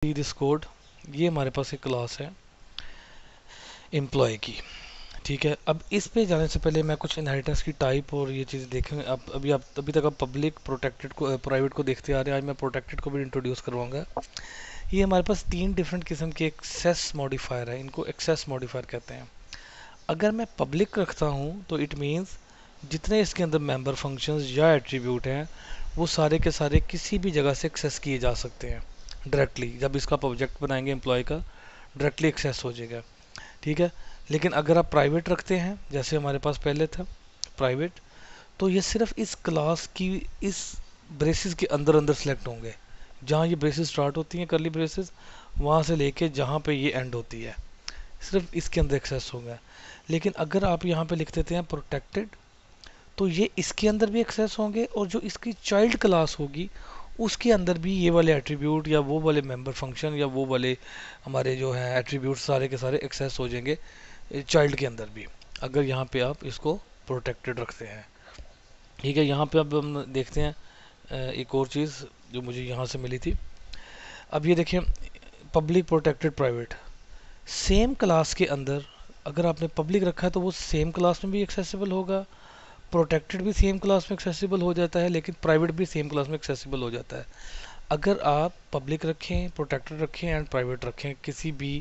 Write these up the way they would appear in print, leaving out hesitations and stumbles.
See this code, ये हमारे पास एक क्लास है एम्प्लॉय की। ठीक है, अब इस पे जाने से पहले मैं कुछ इनहेरिटेंस की टाइप और ये चीज़ देखेंगे। अब अभी तक आप पब्लिक प्रोटेक्टेड को प्राइवेट को देखते आ रहे हैं, आज मैं प्रोटेक्टेड को भी इंट्रोड्यूस करवाऊंगा। ये हमारे पास तीन डिफरेंट किस्म के एक्सेस मॉडिफायर है, इनको एक्सेस मॉडिफायर कहते हैं। अगर मैं पब्लिक रखता हूँ तो इट मीन्स जितने इसके अंदर मेंबर फंक्शंस या एट्रीब्यूट हैं वो सारे के सारे किसी भी जगह से एक्सेस किए जा सकते हैं डायरेक्टली। जब इसका आप ऑब्जेक्ट बनाएंगे एम्प्लॉय का, डायरेक्टली एक्सेस हो जाएगा। ठीक है, लेकिन अगर आप प्राइवेट रखते हैं जैसे हमारे पास पहले था प्राइवेट, तो ये सिर्फ इस क्लास की इस ब्रेसेस के अंदर अंदर सेलेक्ट होंगे। जहाँ ये ब्रेसेस स्टार्ट होती हैं करली ब्रेसेस, वहाँ से लेके जहाँ पे ये एंड होती है, सिर्फ इसके अंदर एक्सेस होगा। लेकिन अगर आप यहाँ पे लिख देते हैं प्रोटेक्टेड, तो ये इसके अंदर भी एक्सेस होंगे और जो इसकी चाइल्ड क्लास होगी उसके अंदर भी ये वाले एट्रीब्यूट या वो वाले मेंबर फंक्शन या वो वाले हमारे जो हैं एट्रीब्यूट सारे के सारे एक्सेस हो जाएंगे चाइल्ड के अंदर भी, अगर यहाँ पे आप इसको प्रोटेक्टेड रखते हैं। ठीक है, यहाँ पे अब हम देखते हैं एक और चीज़ जो मुझे यहाँ से मिली थी। अब ये देखिए, public protected private, same class के अंदर अगर आपने पब्लिक रखा है तो वो सेम क्लास में भी एक्सेसिबल होगा, प्रोटेक्टेड भी सेम क्लास में एक्सेसिबल हो जाता है, लेकिन प्राइवेट भी सेम क्लास में एक्सेसिबल हो जाता है। अगर आप पब्लिक रखें, प्रोटेक्टेड रखें एंड प्राइवेट रखें किसी भी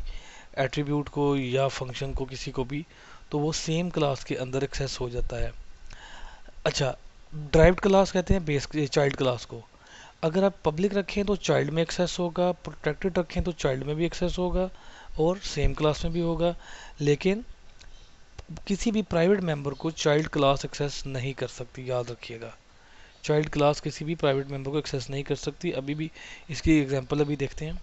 एट्रीब्यूट को या फंक्शन को, किसी को भी, तो वो सेम क्लास के अंदर एक्सेस हो जाता है। अच्छा, ड्राइव्ड क्लास कहते हैं बेस चाइल्ड क्लास को। अगर आप पब्लिक रखें तो चाइल्ड में एक्सेस होगा, प्रोटेक्टेड रखें तो चाइल्ड में भी एक्सेस होगा और सेम क्लास में भी होगा। लेकिन किसी भी प्राइवेट मेंबर को चाइल्ड क्लास एक्सेस नहीं कर सकती, याद रखिएगा। चाइल्ड क्लास किसी भी प्राइवेट मेंबर को एक्सेस नहीं कर सकती। अभी भी इसकी एग्जांपल अभी देखते हैं।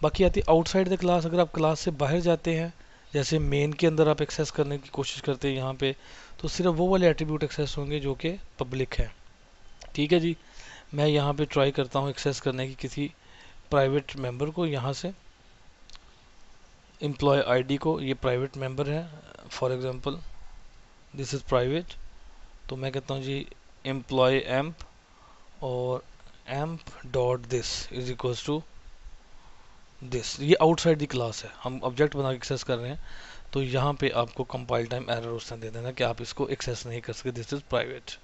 बाकी आती है आउटसाइड द क्लास, अगर आप क्लास से बाहर जाते हैं, जैसे मेन के अंदर आप एक्सेस करने की कोशिश करते हैं यहाँ पे, तो सिर्फ वो वाले एट्रीब्यूट एक्सेस होंगे जो कि पब्लिक है। ठीक है जी, मैं यहाँ पे ट्राई करता हूँ एक्सेस करने की किसी प्राइवेट मेंबर को। यहाँ से एम्प्लॉय आईडी को, ये प्राइवेट मेंबर है, for example this is private, तो मैं कहता हूँ जी एम्प्लॉय एम्प और emp dot this is equals to this. ये आउटसाइड दी क्लास है, हम ऑब्जेक्ट बना के एक्सेस कर रहे हैं, तो यहाँ पे आपको कंपाइल टाइम एरर उस दे देना कि आप इसको एक्सेस नहीं कर सकते, दिस इज प्राइवेट।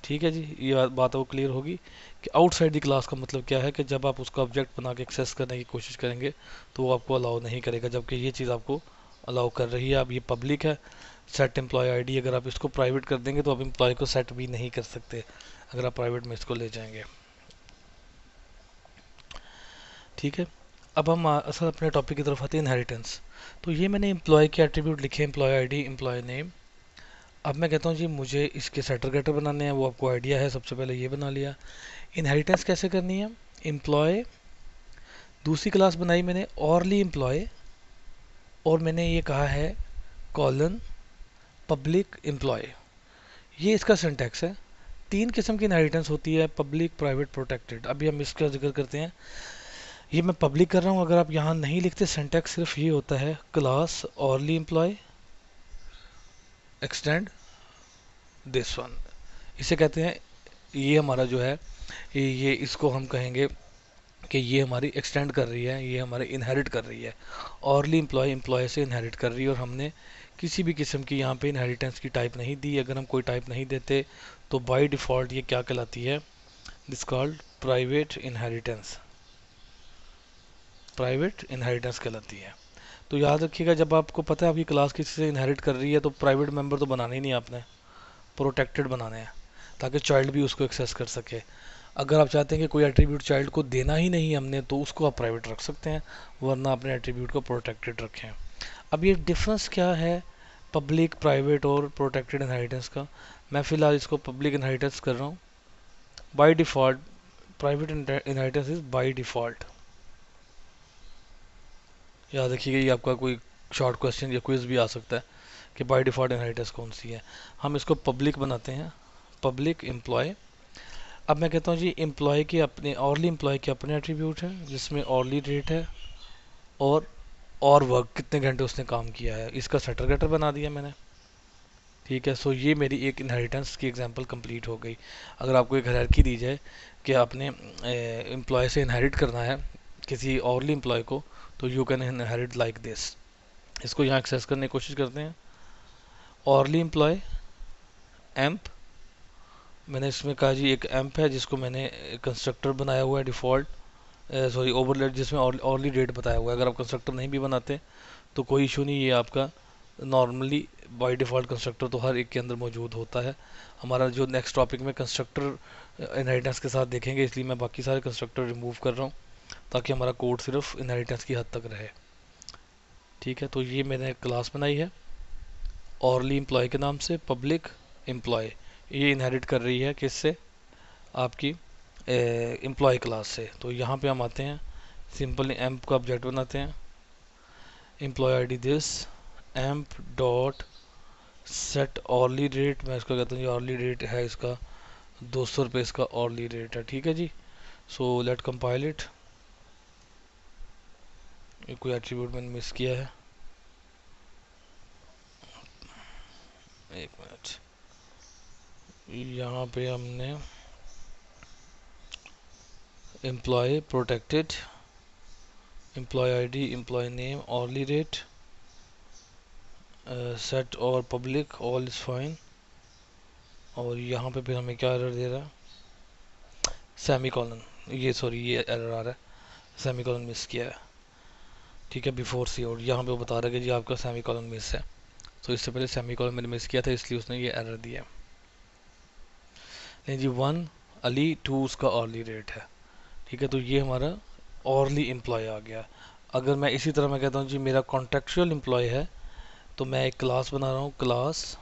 ठीक है जी, ये बात वो क्लियर होगी कि आउटसाइड दी क्लास का मतलब क्या है कि जब आप उसका ऑब्जेक्ट बना के एक्सेस करने की कोशिश करेंगे तो वो आपको अलाउ नहीं करेगा, जबकि ये चीज़ आपको अलाउ कर रही है। अब ये पब्लिक है, सेट एम्प्लॉय आईडी, अगर आप इसको प्राइवेट कर देंगे तो आप एम्प्लॉय को सेट भी नहीं कर सकते अगर आप प्राइवेट में इसको ले जाएंगे। ठीक है, अब हम असल अपने टॉपिक की तरफ आते हैं, इनहेरिटेंस। तो ये मैंने एम्प्लॉय के एट्रीब्यूट लिखे, एम्प्लॉय आईडी, एम्प्लॉय नेम। अब मैं कहता हूँ जी मुझे इसके सेटर गेटर बनाने हैं, वो आपको आइडिया है, सबसे पहले ये बना लिया। इनहेरिटेंस कैसे करनी है, एम्प्लॉय, दूसरी क्लास बनाई मैंने ऑरली एम्प्लॉय, और मैंने ये कहा है कॉलन पब्लिक एम्प्लॉय। ये इसका सिंटैक्स है। तीन किस्म की इनहेरिटेंस होती है, पब्लिक, प्राइवेट, प्रोटेक्टेड। अभी हम इसका जिक्र करते हैं। ये मैं पब्लिक कर रहा हूँ, अगर आप यहाँ नहीं लिखते सिंटैक्स सिर्फ ये होता है class hourly employee extend this one, इसे कहते हैं, ये हमारा जो है ये इसको हम कहेंगे कि ये हमारी एक्सटेंड कर रही है, ये हमारे इनहेरिट कर रही है। ऑरली एम्प्लॉय एम्प्लॉय से इनहेरिट कर रही है और हमने किसी भी किस्म की यहाँ पे इनहेरिटेंस की टाइप नहीं दी। अगर हम कोई टाइप नहीं देते तो बाय डिफ़ॉल्ट ये क्या कहलाती है, this called private inheritance, private inheritance कहलाती है। तो याद रखिएगा, जब आपको पता है आपकी क्लास किसी से इनहेरिट कर रही है तो प्राइवेट मेंबर तो बनाना ही नहीं आपने, प्रोटेक्टेड बनाने हैं ताकि चाइल्ड भी उसको एक्सेस कर सके। अगर आप चाहते हैं कि कोई एट्रीब्यूट चाइल्ड को देना ही नहीं हमने, तो उसको आप प्राइवेट रख सकते हैं, वरना अपने एट्रीब्यूट को प्रोटेक्टेड रखें। अब ये डिफरेंस क्या है पब्लिक, प्राइवेट और प्रोटेक्टेड इनहेरिटेंस का, मैं फ़िलहाल इसको पब्लिक इनहेरिटेंस कर रहा हूँ। By default private inheritance is by default. याद रखिएगा, ये आपका कोई शॉर्ट क्वेश्चन या क्विज भी आ सकता है कि बाय डिफ़ॉल्ट इनहेरिटेंस कौन सी है। हम इसको पब्लिक बनाते हैं, पब्लिक एम्प्लॉय। अब मैं कहता हूँ जी एम्प्लॉय के अपने, ऑरली एम्प्लॉय के अपने एट्रीब्यूट है जिसमें ऑरली रेट है और वर्क कितने घंटे उसने काम किया है, इसका सेटर गेटर बना दिया मैंने। ठीक है, सो ये मेरी एक इनहेरिटेंस की एग्जांपल कंप्लीट हो गई। अगर आपको एक हायरार्की दी जाए कि आपने एम्प्लॉय से इनहेरिट करना है किसी औरली एम्प्लॉय को, तो you can inherit like this. इसको यहाँ एक्सेस करने की कोशिश करते हैं। औरली एम्प्लॉय एम्प, मैंने इसमें कहा जी एक एम्प है जिसको मैंने कंस्ट्रक्टर बनाया हुआ है डिफ़ॉल्ट, सॉरी ओवरलेड, जिसमें औरली डेट बताया हुआ है। अगर आप कंस्ट्रक्टर नहीं भी बनाते तो कोई इशू नहीं, ये आपका नॉर्मली बाय डिफ़ॉल्ट कंस्ट्रक्टर तो हर एक के अंदर मौजूद होता है। हमारा जो नेक्स्ट टॉपिक में कंस्ट्रक्टर इनहेरिटेंस के साथ देखेंगे, इसलिए मैं बाकी सारे कंस्ट्रक्टर रिमूव कर रहा हूँ ताकि हमारा कोड सिर्फ इनहेरिटेंस की हद तक रहे। ठीक है, तो ये मैंने क्लास बनाई है औरली एम्प्लॉय के नाम से, पब्लिक एम्प्लॉय। ये इनहेरिट कर रही है किससे, आपकी एम्प्लॉय क्लास से। तो यहाँ पे हम आते हैं, सिंपल एम्प का ऑब्जेक्ट बनाते हैं, employee ID this emp dot set hourly rate. मैं इसका कहता हूँ ये ऑर्ली रेट है इसका 200 रुपये, इसका ऑर्ली रेट है। ठीक है जी, सो लेट कंपाइल इट। ये कोई एट्रीब्यूट मैंने मिस किया है, एक मिनट। यहाँ पे हमने employee protected, employee ID, employee name, hourly rate, set और पब्लिक ऑल इज फाइन। और यहाँ पे फिर हमें क्या एरर दे रहा है, सेमी कॉलन, ये सॉरी ये एरर आ रहा है, सेमी कॉलन मिस किया है। ठीक है, बिफोर सी आउट, यहाँ पे वो बता रहा है कि जी आपका सेमी कॉलन मिस है। तो इससे पहले सेमी कॉलन मैंने मिस किया था, इसलिए उसने ये एरर दिया। नहीं जी, 1 अली 2 उसका ऑर्ली रेट है। ठीक है, तो ये हमारा ऑर्ली एम्प्लॉय आ गया। अगर मैं इसी तरह मैं कहता हूँ जी मेरा कॉन्ट्रेक्चुअल एम्प्लॉय है, तो मैं एक क्लास बना रहा हूँ, क्लास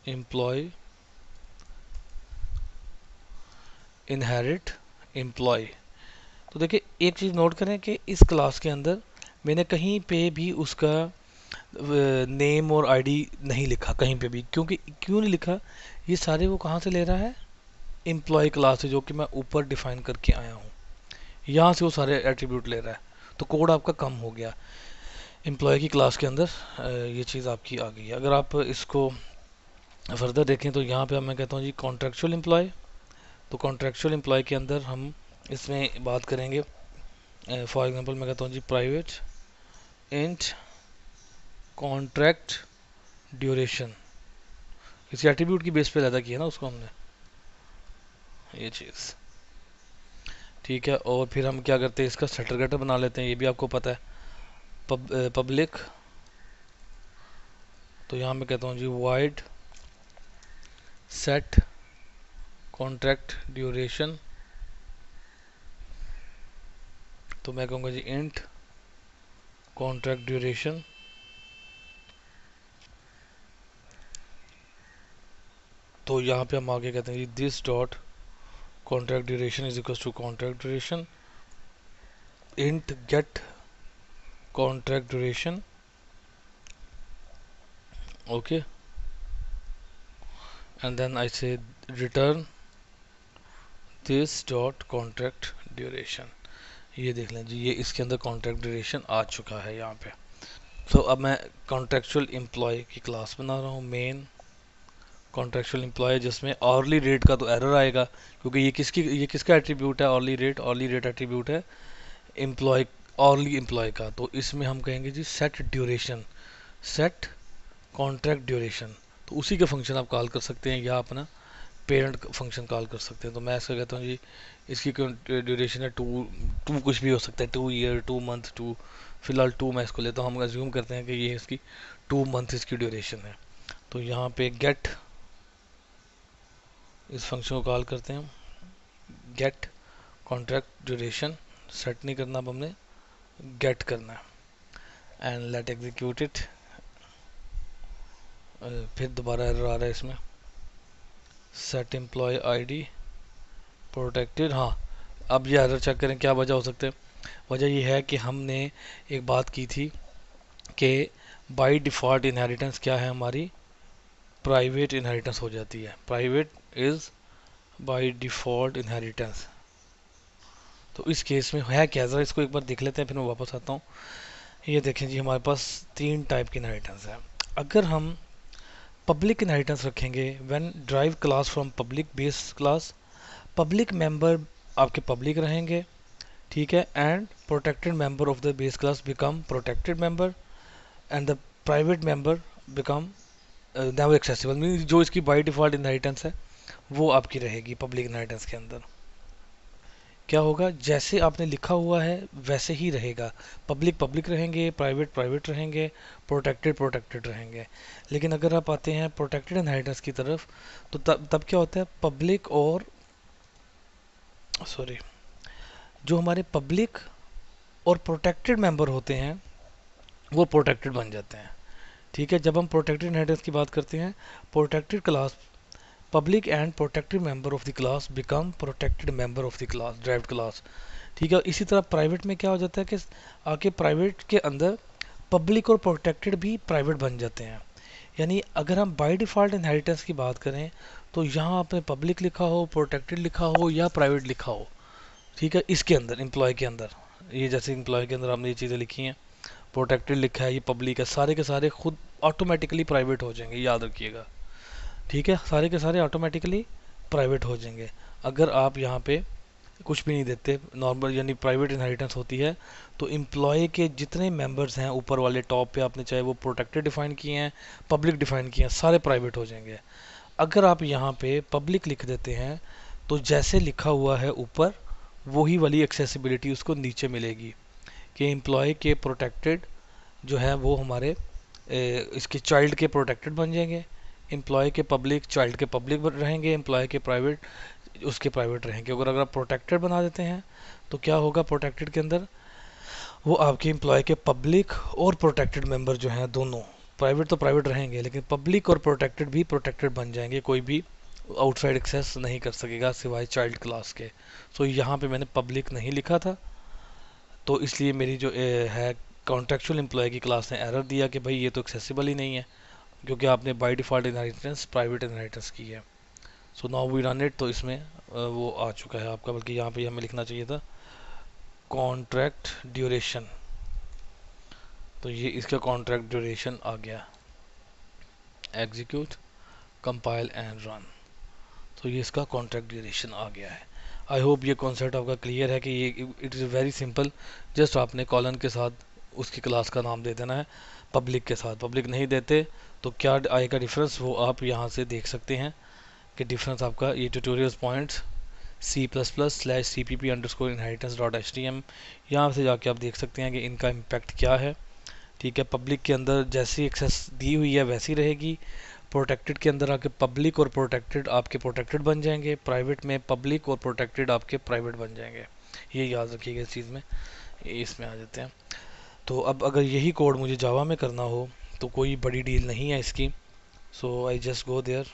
एम्प्लॉय इनहेरिट एम्प्लॉय। तो देखिए एक चीज़ नोट करें कि इस क्लास के अंदर मैंने कहीं पे भी उसका नेम और आईडी नहीं लिखा कहीं पे भी, क्योंकि क्यों नहीं लिखा, ये सारे वो कहाँ से ले रहा है, एम्प्लॉय क्लास है जो कि मैं ऊपर डिफाइन करके आया हूँ, यहाँ से वो सारे एट्रीब्यूट ले रहा है। तो कोड आपका कम हो गया, एम्प्लॉय की क्लास के अंदर ये चीज़ आपकी आ गई है। अगर आप इसको फर्दर देखें तो यहाँ पे मैं कहता हूँ जी कॉन्ट्रेक्चुअल एम्प्लॉय। तो कॉन्ट्रेक्चुअल एम्प्लॉय के अंदर हम इसमें बात करेंगे, फॉर एग्जांपल मैं कहता हूँ जी प्राइवेट इंट कॉन्ट्रैक्ट ड्यूरेशन, किसी एट्रीब्यूट की बेस पे पैदा किया ना उसको हमने, ये चीज़। ठीक है, और फिर हम क्या करते हैं, इसका सेटर गेटर बना लेते हैं, ये भी आपको पता है, पब्लिक। तो यहाँ मैं कहता हूँ जी वाइड सेट कॉन्ट्रैक्ट ड्यूरेशन। तो मैं कहूँगा जी इंट कॉन्ट्रैक्ट ड्यूरेशन। तो यहाँ पे हम आगे कहते हैं जी this dot contract duration is equal to contract duration int get contract duration. Okay, and then I say return this dot contract duration। ये देख लें जी, ये इसके अंदर कॉन्ट्रैक्ट ड्यूरेशन आ चुका है यहाँ पे। तो अब मैं कॉन्ट्रेक्चुअल एम्प्लॉय की क्लास बना रहा हूँ, मेन कॉन्ट्रेक्चुअल एम्प्लॉय, जिसमें ऑर्ली रेट का तो एरर आएगा, क्योंकि ये किसका एट्रीब्यूट है, ऑर्ली रेट एट्रीब्यूट है एम्प्लॉय, ऑर्ली एम्प्लॉय का। तो इसमें हम कहेंगे जी set duration, set contract duration. तो उसी के फंक्शन आप कॉल कर सकते हैं या अपना पेरेंट फंक्शन कॉल कर सकते हैं। तो मैं ऐसा कहता हूँ जी इसकी ड्यूरेशन है 2 कुछ भी हो सकता है, 2 ईयर, 2 मंथ, 2, फिलहाल 2 मैं इसको लेता हूँ, हम अज्यूम करते हैं कि ये इसकी 2 मंथ इसकी ड्यूरेशन है। तो यहाँ पे गेट, इस फंक्शन को कॉल करते हैं, गेट कॉन्ट्रैक्ट ड्यूरेशन, सेट नहीं करना, अब हमने गेट करना है एंड लेट एग्जीक्यूट इट। फिर दोबारा एरर आ रहा है इसमें, सेट एम्प्लॉय आईडी प्रोटेक्टेड। हाँ, अब ये एरर चेक करें क्या वजह हो सकता है। वजह ये है कि हमने एक बात की थी कि बाय डिफ़ॉल्ट इनहेरिटेंस क्या है हमारी, प्राइवेट इनहेरिटेंस हो जाती है, private is by default inheritance. तो इस केस में है क्या, ज़रा इसको एक बार देख लेते हैं, फिर मैं वापस आता हूँ। ये देखें जी हमारे पास 3 टाइप की इनहेरिटेंस है। अगर हम पब्लिक इनहेरिटेंस रखेंगे, when drive class from public base class, public member आपके पब्लिक रहेंगे, ठीक है, and protected member of the base class become protected member and the private member become never accessible, mean जो इसकी बाय डिफॉल्ट इनहेरिटेंस है वो आपकी रहेगी पब्लिक इनहेरिटेंस के अंदर। क्या होगा, जैसे आपने लिखा हुआ है वैसे ही रहेगा, पब्लिक पब्लिक रहेंगे, प्राइवेट प्राइवेट रहेंगे, प्रोटेक्टेड प्रोटेक्टेड रहेंगे। लेकिन अगर आप आते हैं प्रोटेक्टेड इनहेरिटेंस की तरफ, तो तब क्या होता है, पब्लिक और सॉरी जो हमारे पब्लिक और प्रोटेक्टेड मेंबर होते हैं वो प्रोटेक्टेड बन जाते हैं। ठीक है, जब हम प्रोटेक्टेड इनहेरिटेंस की बात करते हैं, protected class public and protected member of the class become protected member of the class derived class. ठीक है, इसी तरह प्राइवेट में क्या हो जाता है कि आके प्राइवेट के अंदर पब्लिक और प्रोटेक्टेड भी प्राइवेट बन जाते हैं। यानी अगर हम बाय डिफ़ॉल्ट इनहेरिटेंस की बात करें तो यहाँ आपने पब्लिक लिखा हो, प्रोटेक्टेड लिखा हो या प्राइवेट लिखा हो, ठीक है, इसके अंदर एम्प्लॉय के अंदर, ये जैसे एम्प्लॉय के अंदर आपने ये चीज़ें लिखी हैं, प्रोटेक्टेड लिखा है, ये पब्लिक है, सारे के सारे खुद ऑटोमेटिकली प्राइवेट हो जाएंगे, याद रखिएगा। ठीक है, सारे के सारे ऑटोमेटिकली प्राइवेट हो जाएंगे अगर आप यहाँ पे कुछ भी नहीं देते, नॉर्मल यानी प्राइवेट इनहेरिटेंस होती है तो एम्प्लॉय के जितने मेंबर्स हैं ऊपर वाले टॉप पे, आपने चाहे वो प्रोटेक्टेड डिफाइन किए हैं, पब्लिक डिफाइन किए हैं, सारे प्राइवेट हो जाएंगे। अगर आप यहाँ पे पब्लिक लिख देते हैं तो जैसे लिखा हुआ है ऊपर वही वाली एक्सेसिबिलिटी उसको नीचे मिलेगी कि एम्प्लॉय के प्रोटेक्टेड जो है वो हमारे इसके चाइल्ड के प्रोटेक्टेड बन जाएंगे, एम्प्लॉय के पब्लिक चाइल्ड के पब्लिक रहेंगे, एम्प्लॉय के प्राइवेट उसके प्राइवेट रहेंगे। अगर आप प्रोटेक्टेड बना देते हैं तो क्या होगा, प्रोटेक्टेड के अंदर वो आपके एम्प्लॉय के पब्लिक और प्रोटेक्टेड मेंबर जो हैं दोनों, प्राइवेट तो प्राइवेट रहेंगे लेकिन पब्लिक और प्रोटेक्टेड भी प्रोटेक्टेड बन जाएंगे, कोई भी आउटसाइड एक्सेस नहीं कर सकेगा सिवाय चाइल्ड क्लास के। सो यहाँ पे मैंने पब्लिक नहीं लिखा था तो इसलिए मेरी जो है कॉन्ट्रेक्चुअल एम्प्लॉय की क्लास ने एरर दिया कि भाई ये तो एक्सेसिबल ही नहीं है क्योंकि आपने by default inheritance private inheritance की है। So now we run it, तो इसमें वो आ चुका है आपका, बल्कि यहाँ पे हमें लिखना चाहिए था कॉन्ट्रैक्ट ड्यूरेशन, तो ये इसका कॉन्ट्रैक्ट ड्यूरेशन आ गया। एग्जीक्यूट, कंपाइल एंड रन, तो ये इसका कॉन्ट्रैक्ट ड्यूरेशन आ गया है। आई होप ये कॉन्सेप्ट आपका क्लियर है कि ये it is very simple, just आपने कॉलन के साथ उसकी क्लास का नाम दे देना है, पब्लिक के साथ। पब्लिक नहीं देते तो क्या आएगा डिफरेंस वो आप यहाँ से देख सकते हैं कि डिफरेंस आपका ये ट्यूटोरियल्स पॉइंट्स c++/cpp_inheritance.htm, यहाँ से जाके आप देख सकते हैं कि इनका इम्पैक्ट क्या है। ठीक है, पब्लिक के अंदर जैसी एक्सेस दी हुई है वैसी रहेगी, प्रोटेक्टेड के अंदर आके पब्लिक और प्रोटेक्टेड आपके प्रोटेक्टेड बन जाएंगे, प्राइवेट में पब्लिक और प्रोटेक्टेड आपके प्राइवेट बन जाएंगे। ये याद रखिएगा इस चीज़ में। इसमें आ जाते हैं, तो अब अगर यही कोड मुझे जावा में करना हो तो कोई बड़ी डील नहीं है इसकी। सो आई जस्ट गो देयर